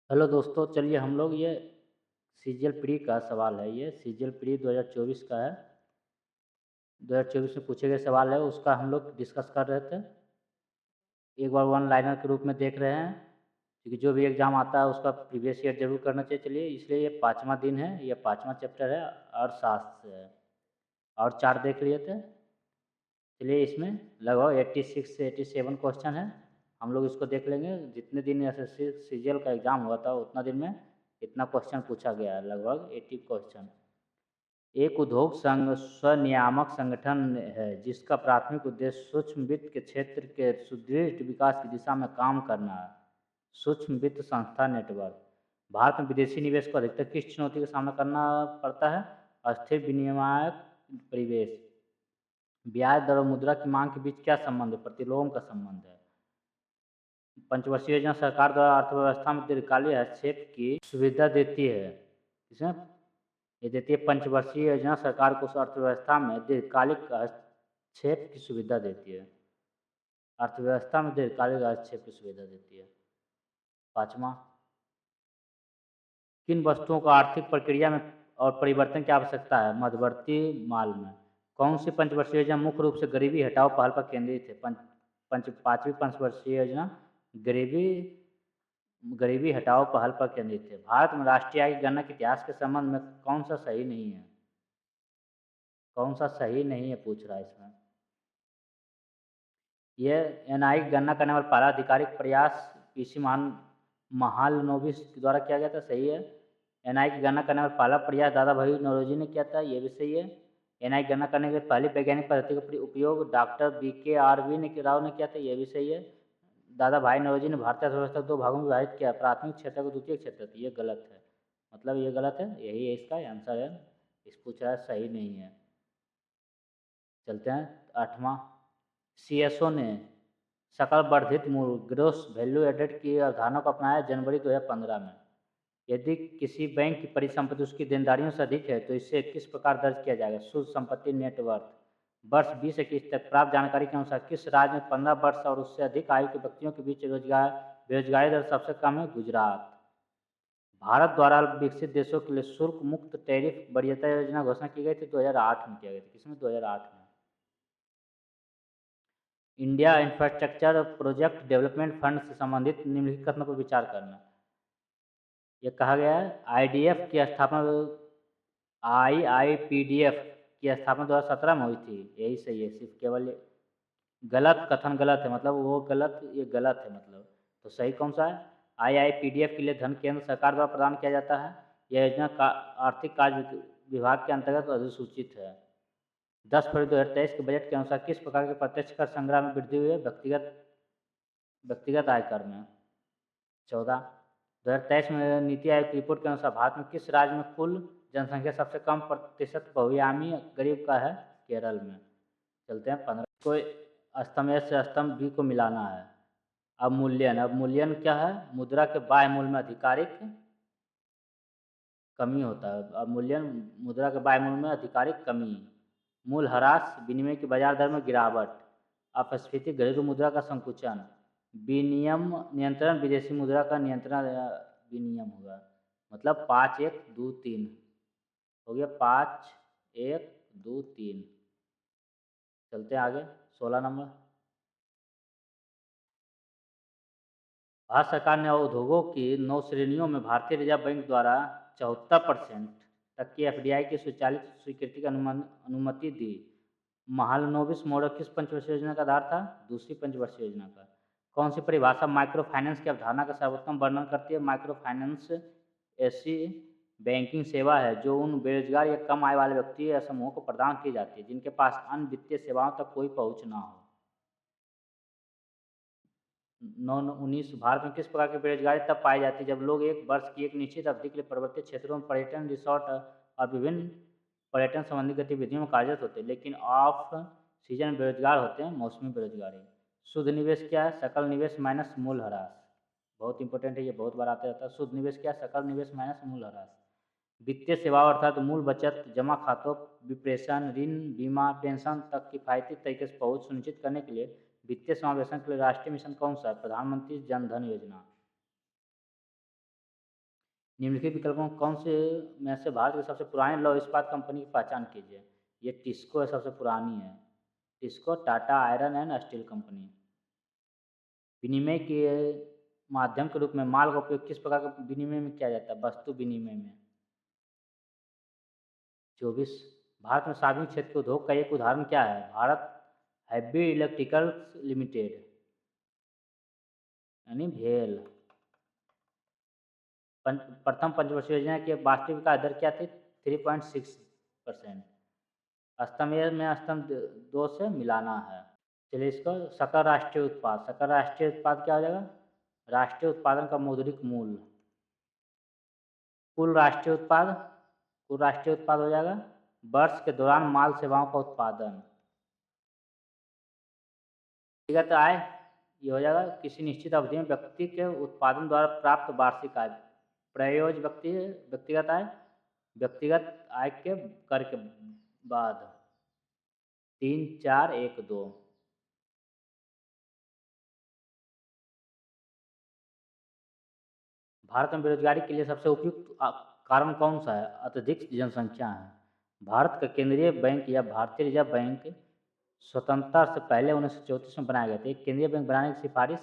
Hello दोस्तों, चलिए हम लोग ये सीजीएल प्री का सवाल है। ये सीजीएल प्री 2024 का है। 2024 में पूछे गए सवाल है, उसका हम लोग डिस्कस कर रहे थे। एक बार वन लाइनर के रूप में देख रहे हैं, क्योंकि जो भी एग्ज़ाम आता है उसका प्रीवियस ईयर जरूर करना चाहिए। चलिए, इसलिए ये 5वां दिन है, ये 5वां चैप्टर है, अर्थशास्त्र से है। और 4 देख लिए थे। चलिए, इसमें लगभग 86 से 87 क्वेश्चन है। हम लोग इसको देख लेंगे। जितने दिन एसएससी सीजीएल का एग्ज़ाम हुआ था उतना दिन में इतना क्वेश्चन पूछा गया है, लगभग 80 क्वेश्चन। एक उद्योग संघ स्वनियामक संगठन है जिसका प्राथमिक उद्देश्य सूक्ष्म वित्त के क्षेत्र के सुदृढ़ विकास की दिशा में काम करना है। सूक्ष्म वित्त संस्था नेटवर्क। भारत में विदेशी निवेश को अधिकतर किस चुनौती का सामना करना पड़ता है? अस्थिर विनियामक परिवेश। ब्याज दर और मुद्रा की मांग के बीच क्या संबंध है? प्रतिलोम का संबंध है। पंचवर्षीय योजना सरकार द्वारा अर्थव्यवस्था में दीर्घकालीन हस्तक्षेप की सुविधा देती है। इसमें ये देती है, पंचवर्षीय योजना सरकार को अर्थव्यवस्था में दीर्घकालिक हस्तक्षेप की सुविधा देती है। अर्थव्यवस्था में दीर्घकालिक हस्तक्षेप की सुविधा देती है। 5वां, किन वस्तुओं को आर्थिक प्रक्रिया में और परिवर्तन की आवश्यकता है? मध्यवर्ती माल में। कौन सी पंचवर्षीय योजना मुख्य रूप से गरीबी हटाओ पहल पर केंद्रित है? पाँचवीं पंचवर्षीय योजना गरीबी गरीबी हटाओ पहल पर केंद्रित है। भारत में राष्ट्रीय आय की गणना के इतिहास के संबंध में कौन सा सही नहीं है? कौन सा सही नहीं है पूछ रहा है इसमें। यह एनआई की गणना करने वाला पहला आधिकारिक प्रयास पीसी महालनोबिस द्वारा किया गया था, सही है। एनआई की गणना करने वाला पहला प्रयास दादा भाई नौरोजी ने किया था, यह भी सही है। एनआई की गणना करने के लिए पहली वैज्ञानिक पद्धति का उपयोग डॉक्टर BKRV राव ने किया था, यह भी सही है। दादा भाई नौरोजी ने भारतीय अर्थव्यवस्था को 2 भागों में विभाजित किया, प्राथमिक क्षेत्र को द्वितीय क्षेत्र। ये गलत है, मतलब ये गलत है, यही है इसका आंसर है। इस पूछ रहा है, सही नहीं है। चलते हैं 8वां, CSO ने सकल वर्धित मूल्य ग्रोस वैल्यू एडेड की अवधारणा को अपनाया जनवरी 2015 में। यदि किसी बैंक की परिसंपत्ति उसकी देनदारियों से अधिक है तो इसे किस प्रकार दर्ज किया जाएगा? शुद्ध संपत्ति नेटवर्थ। वर्ष 2021 तक प्राप्त जानकारी के अनुसार किस राज्य में 15 वर्ष और उससे अधिक आयु के व्यक्तियों के बीच बेरोजगारी दर सबसे कम है? गुजरात। भारत द्वारा विकसित देशों के लिए शुल्क मुक्त टैरिफ वरीयता योजना घोषणा की गई थी, 2008 में किया गया था। किसमें? 2008 में। India infrastructure project development fund से संबंधित निम्नलिखित कथनों पर विचार करना। ये कहा गया है, IDF की स्थापना IIPDF की स्थापना 2017 में हुई थी, यही सही है। सिर्फ केवल गलत कथन गलत है, मतलब वो गलत, ये गलत है मतलब। तो सही कौन सा है? IIPDF के लिए धन केंद्र सरकार द्वारा प्रदान किया जाता है। यह योजना का आर्थिक कार्य विभाग के अंतर्गत अधिसूचित है। 10 फरवरी 2023 के बजट के अनुसार किस प्रकार के प्रत्यक्ष कर संग्रह में वृद्धि हुई है? व्यक्तिगत आयकर में। 14, 2023 में नीति आयोग की रिपोर्ट के अनुसार भारत में किस राज्य में कुल जनसंख्या सबसे कम प्रतिशत बहुआयामी गरीब का है? केरल में। चलते हैं 15, कोई स्तंभ ए से स्तंभ बी को मिलाना है। अवमूल्यन क्या है? मुद्रा के बाह्य मूल्य में आधिकारिक कमी होता है। अवमूल्यन मुद्रा के बाह्य मूल्य में आधिकारिक कमी। मूल ह्रास विनिमय की बाजार दर में गिरावट। अपस्फीति घरेलू मुद्रा का संकुचन। विनियम नियंत्रण विदेशी मुद्रा का नियंत्रण विनियम होगा। मतलब 5 1 2 3 हो गया, 5 1 2 3। चलते हैं आगे 16 नंबर। भारत सरकार ने उद्योगों की 9 श्रेणियों में भारतीय रिजर्व बैंक द्वारा 74% तक की FDI की स्वचालित स्वीकृति की अनुमति दी। महालनोबिस मॉडल किस पंचवर्षीय योजना का आधार था? दूसरी पंचवर्षीय योजना का। कौन सी परिभाषा माइक्रो फाइनेंस की अवधारणा का सर्वोत्तम वर्णन करती है? माइक्रो फाइनेंस ऐसी बैंकिंग सेवा है जो उन बेरोजगार या कम आय वाले व्यक्ति या समूहों को प्रदान की जाती है जिनके पास अन्य वित्तीय सेवाओं तक कोई पहुंच ना हो। 9-19, भारत में किस प्रकार की बेरोजगारी तब पाई जाती है जब लोग एक वर्ष की एक निश्चित अवधि के लिए पर्वतीय क्षेत्रों में पर्यटन रिसोर्ट और विभिन्न पर्यटन संबंधी गतिविधियों में कार्यरत होते हैं, लेकिन ऑफ सीजन बेरोजगार होते हैं, मौसमी बेरोजगारी। शुद्ध निवेश क्या है? सकल निवेश माइनस मूल ह्रास। बहुत इंपॉर्टेंट है, ये बहुत बार आता रहता है। शुद्ध निवेश क्या है? सकल निवेश माइनस मूल ह्रास। वित्तीय सेवाओं अर्थात मूल बचत जमा खातों, विप्रेषण, ऋण, बीमा, पेंशन तक किफायती तरीके से पहुंच सुनिश्चित करने के लिए वित्तीय समावेशन के लिए राष्ट्रीय मिशन कौन सा है? प्रधानमंत्री जन धन योजना। निम्नलिखित विकल्पों में कौन से में से भारत की सबसे पुरानी लौह इस्पात कंपनी की पहचान कीजिए। ये टिस्को है, सबसे पुरानी है। TISCO Tata iron and steel company. विनिमय के माध्यम के रूप में माल का उपयोग किस प्रकार के विनिमय में किया जाता है? वस्तु विनिमय में। 24। भारत में सार्वजनिक क्षेत्र के उद्योग का एक उदाहरण क्या है? भारत हैवी इलेक्ट्रिकल्स लिमिटेड यानी भेल। प्रथम पंचवर्षीय योजना की वास्तविक विकास दर क्या थी? 3.6%। स्तंभ में स्तंभ 2 से मिलाना है। चलिए इसको सकल राष्ट्रीय उत्पाद। सकल राष्ट्रीय उत्पाद क्या हो जाएगा? राष्ट्रीय उत्पादन का मौद्रिक मूल्य। कुल राष्ट्रीय उत्पाद हो जाएगा वर्ष के दौरान माल सेवाओं का उत्पादन। व्यक्तिगत आय ये हो जाएगा किसी निश्चित अवधि में व्यक्ति के उत्पादन द्वारा प्राप्त वार्षिक आय। प्रयोज्य व्यक्तिगत आय के कर के बाद। 3, 4, 1, 2। भारत में बेरोजगारी के लिए सबसे उपयुक्त कारण कौन सा है? अत्यधिक जनसंख्या है। भारत का केंद्रीय बैंक या भारतीय रिजर्व बैंक स्वतंत्रता से पहले 1934 में बनाया गया था। एक केंद्रीय बैंक बनाने की सिफारिश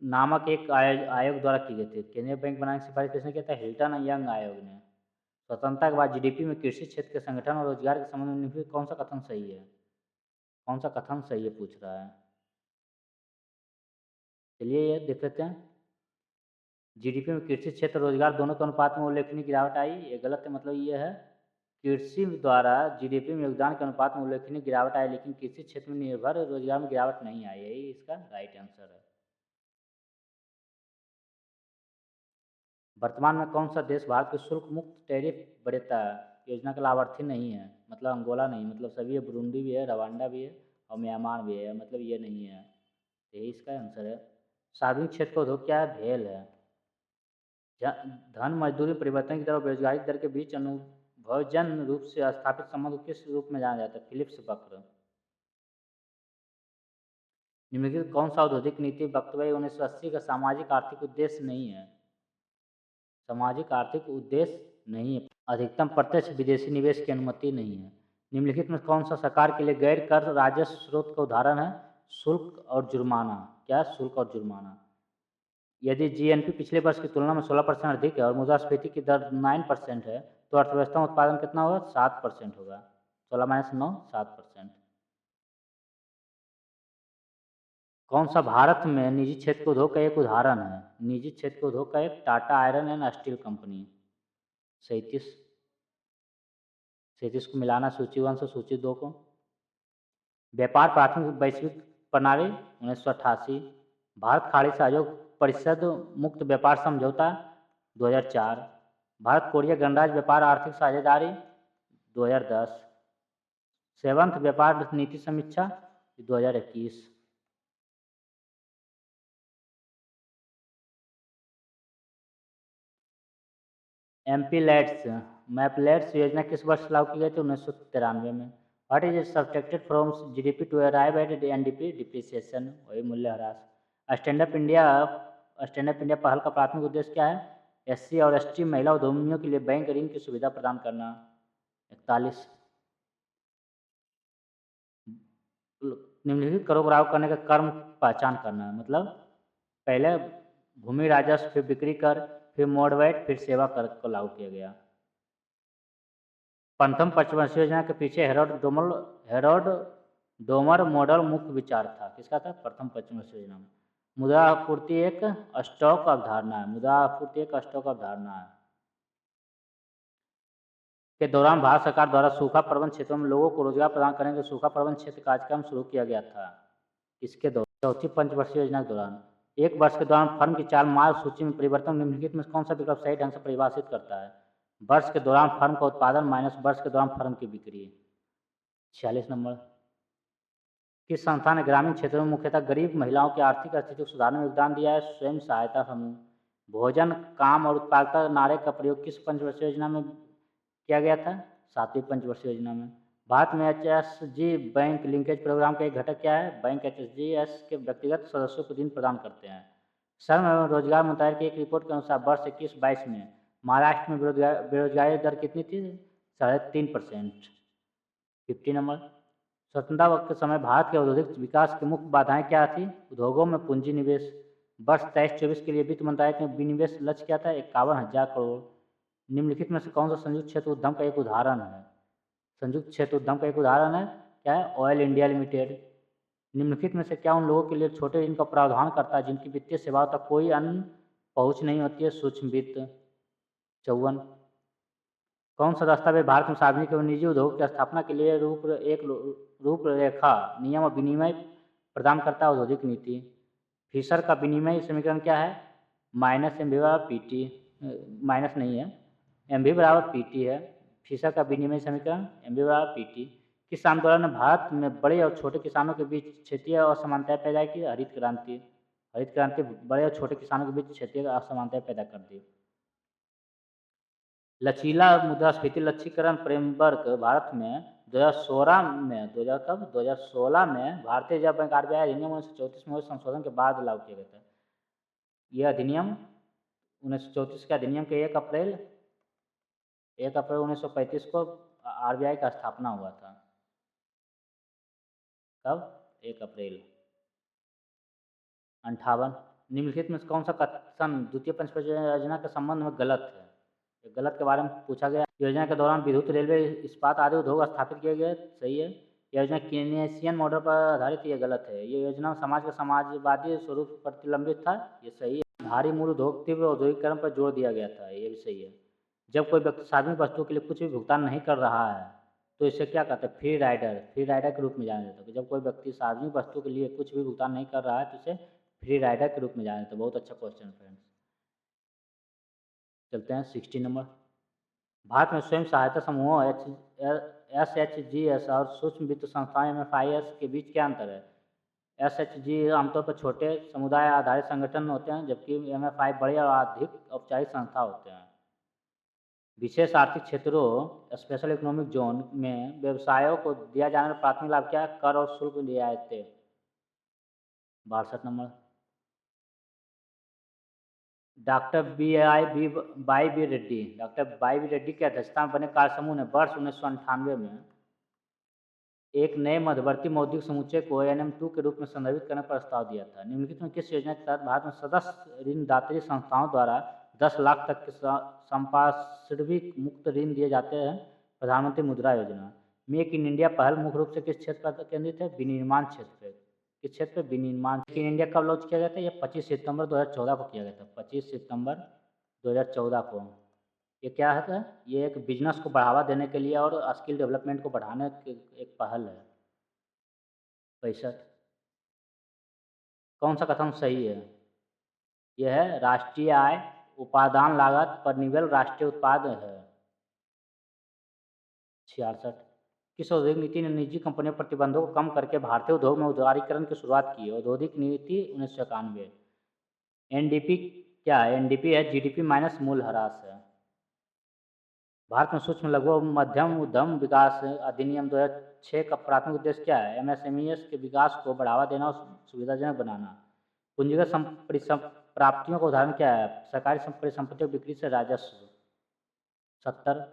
नामक एक आयोग द्वारा की गई थी। केंद्रीय बैंक बनाने की सिफारिश किसने किया था? हिल्टन यंग आयोग ने। स्वतंत्रता के बाद जीडीपी में कृषि क्षेत्र के संगठन और रोजगार के संबंध में निम्नलिखित कौन सा कथन सही है? कौन सा कथन सही है पूछ रहा है। चलिए ये देख लेते हैं। जीडीपी में कृषि क्षेत्र रोजगार दोनों के अनुपात में उल्लेखनीय गिरावट आई। ये गलत है, मतलब ये है कृषि द्वारा जीडीपी में योगदान के अनुपात में उल्लेखनीय गिरावट आई, लेकिन कृषि क्षेत्र में निर्भर रोजगार में गिरावट नहीं आई। यही इसका राइट आंसर है। वर्तमान में कौन सा देश भारत के शुल्क मुक्त टैरिफ वरीयता योजना का लाभार्थी नहीं है? मतलब अंगोला नहीं, मतलब सभी है। बुरुंडी भी है, रवांडा भी है और म्यांमार भी है, मतलब ये नहीं है। यही इसका आंसर है। सार्वजनिक क्षेत्र का उद्योग क्या है? भेल है। धन मजदूरी परिवर्तन की तरफ बेरोजगारी दर के बीच अनुभवजन्य रूप से स्थापित संबंध को किस रूप में जाना जाता है? फिलिप्स वक्र। निम्नलिखित कौन सा औद्योगिक नीति वक्तव्य 1980 का सामाजिक आर्थिक उद्देश्य नहीं है? सामाजिक आर्थिक उद्देश्य नहीं है। अधिकतम प्रत्यक्ष विदेशी निवेश की अनुमति नहीं है। निम्नलिखित में कौन सा सरकार के लिए गैर कर राजस्व स्रोत का उदाहरण है? शुल्क और जुर्माना। क्या? शुल्क और जुर्माना। यदि जीएनपी पिछले वर्ष की तुलना में 16% अधिक है और मुद्रास्फीति की दर 9% है तो अर्थव्यवस्था में उत्पादन कितना होगा? 7% होगा। 16 माइनस 9, 7%। कौन सा भारत में निजी क्षेत्र के उद्योग का एक उदाहरण है? निजी क्षेत्र के उद्योग का एक Tata iron and steel company. 37 को मिलाना सूची 1 से सूची 2 को। व्यापार प्राथमिक वैश्विक प्रणाली 1988। भारत खाड़ी सहयोग परिषद मुक्त व्यापार समझौता 2004। भारत कोरिया गणराज्य व्यापार आर्थिक साझेदारी 2010। 7th व्यापार नीति समीक्षा 2021। मैपलेट्स योजना किस वर्ष लागू की गई थी? 1993 में। What is subtracted from GDP to arrive at NDP? Depreciation, वही मूल्यह्रास। स्टैंड अप इंडिया पहल का प्राथमिक उद्देश्य क्या है? एससी और एसटी महिला उद्यमियों के लिए बैंक ऋण की सुविधा प्रदान करना। 41। निम्नलिखित करों को लागू करने का क्रम पहचान करना, मतलब पहले भूमि राजस्व, फिर बिक्री कर, फिर मोडवैट, फिर सेवा कर को लागू किया गया। प्रथम पंचवर्षीय योजना के पीछे हेरोड डोमर मॉडल मुख्य विचार था। किसका था? प्रथम पंचवर्षीय योजना में मुद्रा आपूर्ति एक स्टॉक अवधारणा है। मुद्रा आपूर्ति एक स्टॉक अवधारणा है के दौरान भारत सरकार द्वारा सूखा प्रबंध क्षेत्रों में लोगों को रोजगार प्रदान करने के सूखा प्रबंध क्षेत्र कार्यक्रम शुरू किया गया था। इसके दौरान चौथी पंचवर्षीय योजना के दौरान एक वर्ष के दौरान फर्म की 4 माल सूची में परिवर्तन निम्नलिखित में कौन सा विकल्प सही ढंग से परिभाषित करता है? वर्ष के दौरान फर्म का उत्पादन माइनस वर्ष के दौरान फर्म की बिक्री। 46 नंबर। किस संस्था ने ग्रामीण क्षेत्रों में मुख्यतः गरीब महिलाओं की आर्थिक स्थिति को सुधारने में योगदान दिया है? स्वयं सहायता समूह। भोजन, काम और उत्पादकता नारे का प्रयोग किस पंचवर्षीय योजना में किया गया था? 7वीं पंचवर्षीय योजना में। भारत में एचएसजी बैंक लिंकेज प्रोग्राम का एक घटक क्या है? बैंक एचएसजीएस के व्यक्तिगत सदस्यों को ऋण प्रदान करते हैं। श्रम एवं रोजगार मंत्रालय की एक रिपोर्ट के अनुसार वर्ष 21-22 में महाराष्ट्र में बेरोजगारी दर कितनी थी? 3.5%। 50 नंबर। स्वतंत्रता के समय भारत के औद्योगिक विकास की मुख्य बाधाएं क्या थी? उद्योगों में पूंजी निवेश। वर्ष 23-24 के लिए वित्त मंत्रालय के विनिवेश लक्ष्य क्या था? 51,000 करोड़। निम्नलिखित में से कौन सा संयुक्त क्षेत्र उद्यम का एक उदाहरण है? संयुक्त क्षेत्र उद्यम का एक उदाहरण है क्या है? Oil India limited. निम्नलिखित में से क्या उन लोगों के लिए छोटे ऋण का प्रावधान करता है जिनकी वित्तीय सेवाओं तक कोई अन्य पहुंच नहीं होती है? सूक्ष्म वित्त। 54। कौन सा दस्तावेज भारत में सार्वजनिक एवं निजी उद्योग की स्थापना के लिए रूपरेखा नियम और विनिमय प्रदान करता है? औद्योगिक नीति। फिशर का विनिमय समीकरण क्या है? माइनस एम वी बराबर पी टी, माइनस नहीं है, एम वी बराबर पी टी है। फिशर का विनिमय समीकरण एम वी बराबर पी टी। किस आंदोलन ने भारत में बड़े और छोटे किसानों के बीच क्षेत्रीय असमानताएं पैदा की? हरित क्रांति। हरित क्रांति बड़े और छोटे किसानों के बीच क्षेत्रीय असमानताएं पैदा कर दी। लचीला मुद्रास्फीति लक्ष्यीकरण फ्रेमवर्क भारत में 2016 में 2016 में भारतीय रिजर्व बैंक आरबीआई अधिनियम 1934 में संशोधन के बाद लागू किया गया था। यह अधिनियम 1934 के अधिनियम के 1 अप्रैल 1935 को आरबीआई का स्थापना हुआ था। कब? 1 अप्रैल 58। निम्नलिखित में कौन सा कथन द्वितीय पंचवर्षीय योजना के संबंध में गलत है? गलत के बारे में पूछा गया। योजना के दौरान विद्युत, रेलवे, इस्पात आदि उद्योग स्थापित किए गए। सही है। यह योजना केनियन मॉडल पर आधारित, ये गलत है। ये योजना समाज के समाजवादी स्वरूप प्रतिलंबित था। ये सही है। भारी मूल उद्योग तीव्र औद्योगिकरण पर जोर दिया गया था। ये भी सही है। जब कोई व्यक्ति सार्वजनिक वस्तुओं के लिए कुछ भी भुगतान नहीं कर रहा है तो इसे क्या कहते हैं? Free rider. फ्री राइडर के रूप में जाना जाता है। जब कोई व्यक्ति सार्वजनिक वस्तु के लिए कुछ भी भुगतान नहीं कर रहा है तो इसे फ्री राइडर के रूप में जाना जाता है। बहुत अच्छा क्वेश्चन फ्रेंड्स। चलते हैं 60 नंबर। भारत में स्वयं सहायता समूहों SHGs और सूक्ष्म वित्त संस्थाएं MFIs के बीच क्या अंतर है? SHG आमतौर पर छोटे समुदाय आधारित संगठन होते हैं जबकि MFI बड़े और अधिक औपचारिक संस्था होते हैं। विशेष आर्थिक क्षेत्रों स्पेशल इकोनॉमिक जोन में व्यवसायों को दिया जाने वाला प्राथमिक लाभ क्या है? कर और शुल्क रियायतें। 62 नंबर। डॉक्टर बाई बी रेड्डी की अध्यक्षता में बने कार्य समूह ने वर्ष 1998 में एक नए मध्यवर्ती मौद्रिक समुच्चय को ANM2 के रूप में संदर्भित करने पर प्रस्ताव दिया था। निम्नलिखित में किस योजना के तहत भारत में सदस्य ऋणदात्री संस्थाओं द्वारा 10 लाख तक के संपार्श्विक मुक्त ऋण दिए जाते हैं? प्रधानमंत्री मुद्रा योजना। मेक इन इंडिया पहल मुख्य रूप से किस क्षेत्र पर केंद्रित है? विनिर्माण क्षेत्र पर। किस क्षेत्र पर? विनिर्माण। मेक इन इंडिया कब लॉन्च किया गया था? यह 25 सितंबर 2014 को किया गया था। 25 सितंबर 2014 को। ये क्या है? ये एक बिजनेस को बढ़ावा देने के लिए और स्किल डेवलपमेंट को बढ़ाने की एक पहल है। 65। कौन सा कथन सही है? यह है राष्ट्रीय आय उपादान लागत पर निवल राष्ट्रीय उत्पाद है। 66। किस औद्योगिक नीति ने निजी कंपनियों पर प्रतिबंधों को कम करके भारतीय उद्योग में उदारीकरण की शुरुआत की? औद्योगिक नीति 1991। NDP क्या है? NDP है GDP माइनस मूल्य ह्रास है। भारत में सूक्ष्म लघु और मध्यम उद्यम विकास अधिनियम 2006 का प्राथमिक उद्देश्य क्या है? MSMEs के विकास को बढ़ावा देना और सुविधाजनक बनाना। पूंजीगत प्राप्तियों का उदाहरण क्या है? सरकारी परिसंपत्तियों की बिक्री से राजस्व। 70।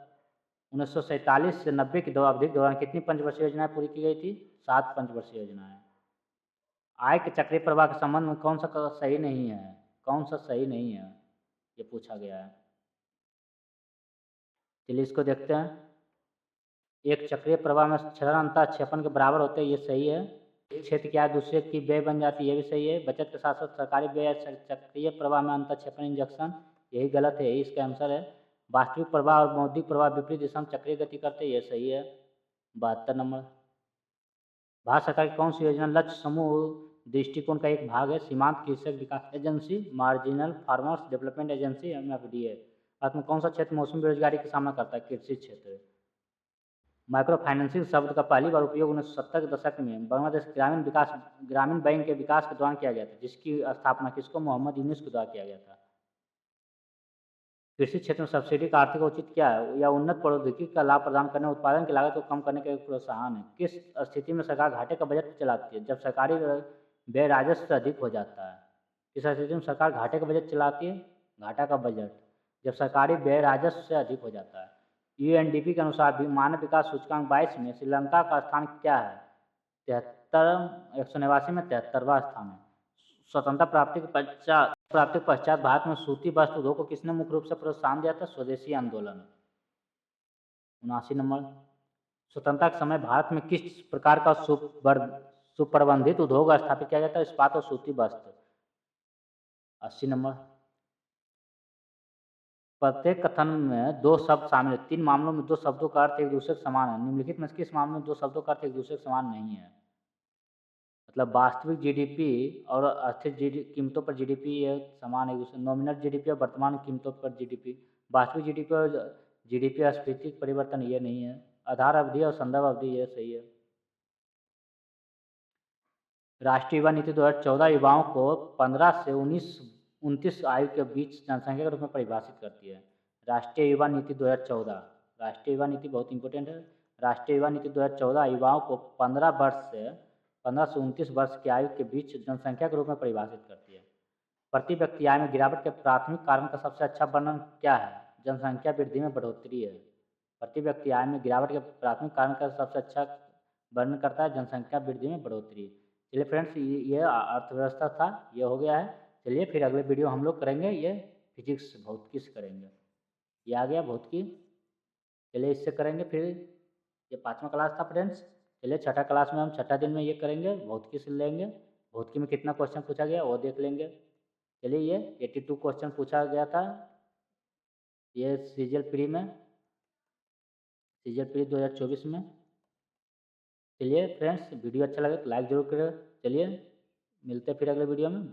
1947 से 90 की अवधि के दौरान कितनी पंचवर्षीय योजनाएं पूरी की गई थी? 7 पंचवर्षीय योजनाएं। आय के चक्रीय प्रवाह के संबंध में कौन सा सही नहीं है? कौन सा सही नहीं है ये पूछा गया है। चलिए इसको देखते हैं। एक चक्रीय प्रवाह में क्षरण अंतर 56 के बराबर होते हैं। ये सही है। एक क्षेत्र की आय दूसरे की व्यय बन जाती है। ये भी सही है। बचत के साथ साथ सरकारी व्यय चक्रीय प्रवाह में अंतर 56 इंजेक्शन, यही गलत है। यही इसका आंसर है। वास्तविक प्रवाह और मौद्रिक प्रवाह विपरीत दिशा में चक्रीय गति करते हैं। ये सही है। 72 नंबर। भारत सरकार की कौन सी योजना लक्ष्य समूह दृष्टिकोण का एक भाग है? सीमांत कृषक विकास agency, marginal farmers development agency, MFDA। Bharat में कौन सा क्षेत्र मौसमी बेरोजगारी का सामना करता है? कृषि क्षेत्र। माइक्रो फाइनेंसिंग शब्द का पहली बार उपयोग 1970 के दशक में बांग्लादेश ग्रामीण बैंक के विकास के दौरान किया गया था, जिसकी स्थापना किसको? मोहम्मद यूनुस के द्वारा किया गया था। कृषि क्षेत्र में सब्सिडी का आर्थिक औचित्य क्या है? या उन्नत प्रौद्योगिकी का लाभ प्रदान करने, उत्पादन की लागत को कम करने का एक प्रोत्साहन है। किस स्थिति में सरकार घाटे का बजट चलाती है? जब सरकारी व्यय राजस्व से अधिक हो जाता है। किस स्थिति में सरकार घाटे का बजट चलाती है? घाटा का बजट जब सरकारी व्यय राजस्व से अधिक हो जाता है। यूएनडीपी के अनुसार भी मानव विकास सूचकांक 22 में श्रीलंका का स्थान क्या है? 189 में 73वां स्थान है। स्वतंत्रता प्राप्ति के पश्चात भारत में सूती वस्त्र उद्योग को किसने मुख्य रूप से प्रोत्साहन दिया था? स्वदेशी आंदोलन। 79 नंबर, स्वतंत्रता के समय भारत में किस प्रकार का सुप्रबंधित उद्योग स्थापित किया गया था? इस्पात और सूती वस्त्र। 80 नंबर, प्रत्येक कथन में दो शब्द शामिल है, 3 मामलों में दो शब्दों का अर्थ एक दूसरे के समान है, निम्नलिखित में किस मामले में दो शब्दों का अर्थ एक दूसरे के समान नहीं है? मतलब वास्तविक जीडीपी और अर्थित कीमतों पर जीडीपी ये समान है, नॉमिनल जीडीपी और वर्तमान कीमतों पर जीडीपी। वास्तविक जीडीपी और जीडीपी अस्फीति परिवर्तन ये नहीं है। आधार अवधि और संदर्भ अवधि ये सही है। राष्ट्रीय युवा नीति 2014 युवाओं को 15 से 29 आयु के बीच जनसंख्या के रूप में परिभाषित करती है। राष्ट्रीय युवा नीति 2014, राष्ट्रीय युवा नीति बहुत इंपॉर्टेंट है। राष्ट्रीय युवा नीति 2014 युवाओं को 15 से 29 वर्ष की आयु के बीच जनसंख्या के रूप में परिभाषित करती है। प्रति व्यक्ति आय में गिरावट के प्राथमिक कारण का सबसे अच्छा वर्णन क्या है? जनसंख्या वृद्धि में बढ़ोतरी है। प्रति व्यक्ति आय में गिरावट के प्राथमिक कारण का सबसे अच्छा वर्णन करता है जनसंख्या वृद्धि में बढ़ोतरी। चलिए फ्रेंड्स, ये अर्थव्यवस्था था, ये हो गया है। चलिए फिर अगले वीडियो हम लोग करेंगे ये फिजिक्स भौतिकी से करेंगे। ये आ गया भौतिकी, चलिए इससे करेंगे फिर। ये 5वां क्लास था फ्रेंड्स। चलिए 6ठा क्लास में हम 6ठा दिन में ये करेंगे, भौतिकी से लेंगे। भौतिकी में कितना क्वेश्चन पूछा गया वो देख लेंगे। चलिए ये 82 क्वेश्चन पूछा गया था ये सीजीएल प्री में, सीजीएल प्री 2024 में। चलिए फ्रेंड्स, वीडियो अच्छा लगे तो लाइक जरूर करें। चलिए मिलते हैं फिर अगले वीडियो में।